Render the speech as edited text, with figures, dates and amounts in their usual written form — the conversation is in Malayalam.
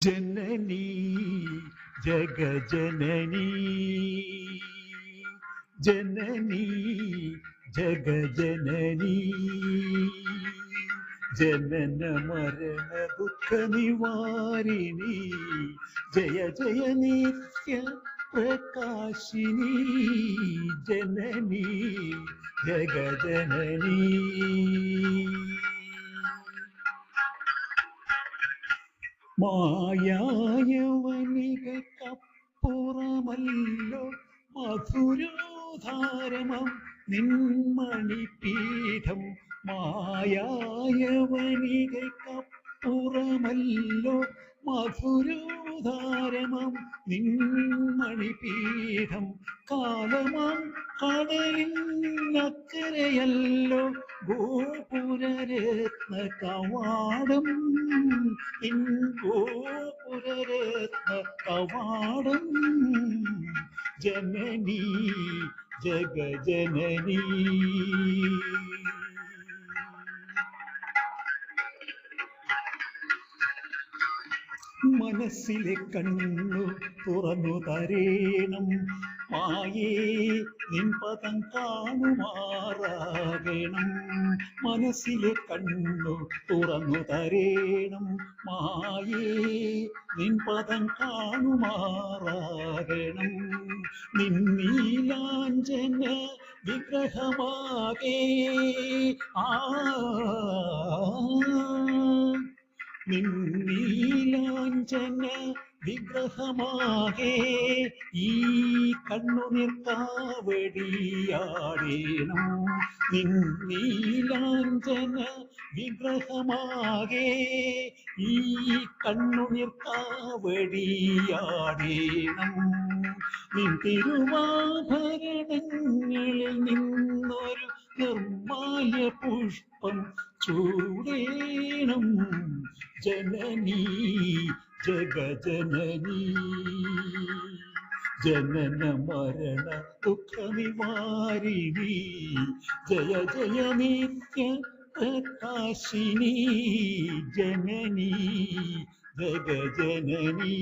जननी जगजननी जननी जगजननी जनन मरण दुख निवारिणी जय जय नित्य प्रकाशिनी जननी जगजननी മായായവനികൾക്കപ്പുറമല്ലോ മധുരോധാരമം നിന്മണിപീഠം മായായവനികൾക്കപ്പുറമല്ലോ മധുരോധാരമം നിന്മണിപീഠം കാലമാം കടലിനക്കരയല്ലോ ഗോപുരരത്ന കവാടം ഗോപുരരത്ന കവാടം ജനനി ജഗജനനി മനസ്സിലെ കണ്ണു തുറന്നു തരേണം മായേ നിൻ പദം കാണുമാറാകണം മനസ്സിലെ കണ്ണു തുറന്നു തരേണം മായേ നിൻ പദം കാണുമാറാകണം നിന്നീലാഞ്ജന വിഗ്രഹമാകേ നിന്നീലാഞ്ജന വിഗ്രഹമാകെ ഈ കണ്ണുനീർക്കാവടിയാടേണം നിന്നീലാഞ്ജന വിഗ്രഹമാകെ ഈ കണ്ണുനീർക്കാവടിയാടേണം നിൻ തിരുവാഭരണങ്ങളിൽ നിന്നൊരു നിർമാല്യ പുഷ്പം ചൂടേണം ജനനി ജഗജനനി ജനന മരണ ദുഃഖ നിവാരിണി ജയ ജയ നിത്യ പ്രകാശിനി ജനനി ജഗജനനി